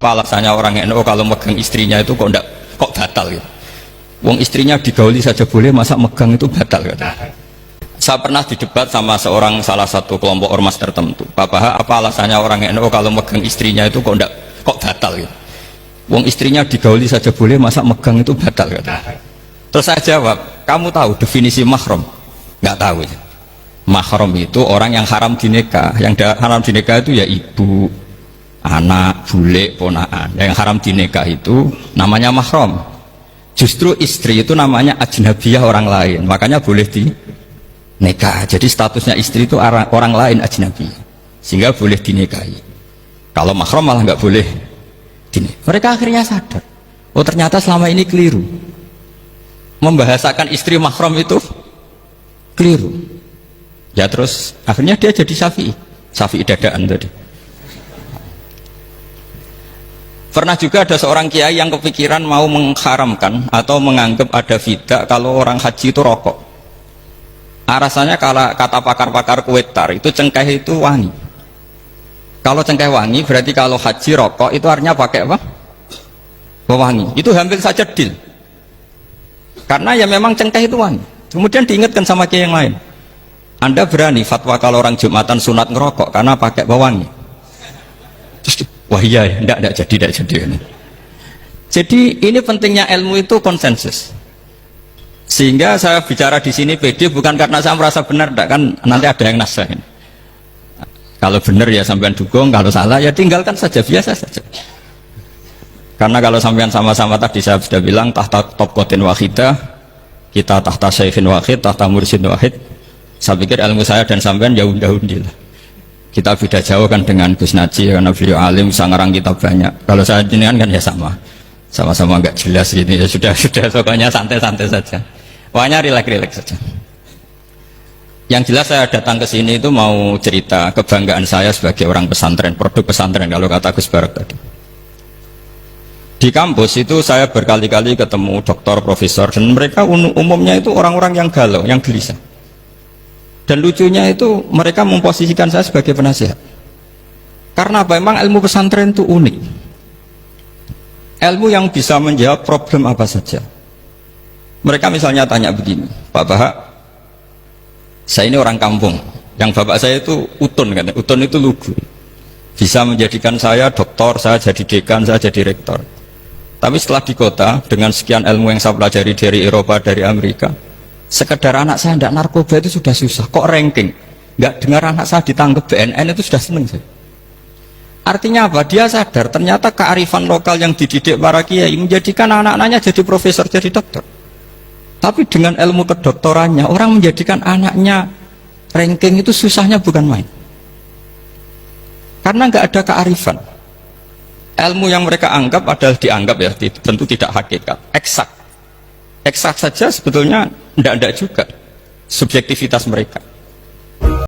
Apa alasannya orang NU kalau megang istrinya itu kok batal gitu? Wong istrinya digauli saja boleh, masa megang itu batal gitu? Saya pernah didebat sama salah satu kelompok ormas tertentu. Bapak, apa alasannya orang NU kalau megang istrinya itu kok batal gitu? Wong istrinya digauli saja boleh, masa megang itu batal gitu? Terus saya jawab, kamu tahu definisi mahram? Nggak tahu ya. Mahram itu orang yang haram dinikah. Yang haram dinikah itu ya ibu, anak, bule, ponaan. Yang haram dinikah itu namanya mahram. Justru istri itu namanya ajnabiyah, orang lain. Makanya boleh dinikah. Jadi statusnya istri itu orang lain, ajnabiyah, sehingga boleh dinikahi. Kalau mahram malah nggak boleh dinikahi. Mereka akhirnya sadar, oh ternyata selama ini keliru. Membahasakan istri mahram itu keliru. Ya terus akhirnya dia jadi Syafi'i dadaan tadi. Pernah juga ada seorang kiai yang kepikiran mau mengharamkan atau menganggap ada fidah kalau orang haji itu rokok. Rasanya kalau kata pakar-pakar kuetar itu cengkeh itu wangi. Kalau cengkeh wangi berarti kalau haji rokok itu artinya pakai apa? Wangi. Itu hampir saja deal. Karena ya memang cengkeh itu wangi. Kemudian diingatkan sama kiai yang lain. Anda berani fatwa kalau orang Jumatan sunat ngerokok karena pakai pewangi? Terus, wah iya, enggak jadi. Jadi ini pentingnya ilmu itu konsensus. Sehingga saya bicara di sini pede bukan karena saya merasa benar, enggak, kan nanti ada yang nasahin. Kalau benar ya sampean dukung, kalau salah ya tinggalkan saja, biasa saja. Karena kalau sampean sama-sama tadi saya sudah bilang tahta topkotin wahidah, kita tahta syekhin wahid, tahta mursyid wahid. Saya pikir ilmu saya dan sampean jauh-jauh lah. Kita beda jauh kan dengan Gus Naji karena beliau alim, bisa ngarang kitab banyak. Kalau saya jenengan kan ya sama-sama nggak jelas gini, ya sudah pokoknya santai-santai saja. Pokoknya rileks saja. Yang jelas saya datang ke sini itu mau cerita kebanggaan saya sebagai orang pesantren, produk pesantren kalau kata Gus Barak tadi. Di kampus itu saya berkali-kali ketemu doktor, profesor, dan mereka umumnya itu orang-orang yang galau, yang gelisah. Dan lucunya itu mereka memposisikan saya sebagai penasihat. Karena apa? Memang ilmu pesantren itu unik. Ilmu yang bisa menjawab problem apa saja. Mereka misalnya tanya begini, Pak Bahak, saya ini orang kampung. Yang bapak saya itu utun, kan? Utun itu lugu. Bisa menjadikan saya doktor, saya jadi dekan, saya jadi rektor. Tapi setelah di kota, dengan sekian ilmu yang saya pelajari dari Eropa, dari Amerika, sekedar anak saya tidak narkoba itu sudah susah, kok ranking nggak dengar anak saya ditangkap BNN itu sudah seneng saya. Artinya apa? Dia sadar ternyata kearifan lokal yang dididik para kiai menjadikan anak-anaknya jadi profesor, jadi dokter. Tapi dengan ilmu kedoktorannya orang menjadikan anaknya ranking itu susahnya bukan main, karena nggak ada kearifan. Ilmu yang mereka anggap adalah dianggap ya, tentu tidak hakikat, eksak saja sebetulnya tidak juga subjektivitas mereka.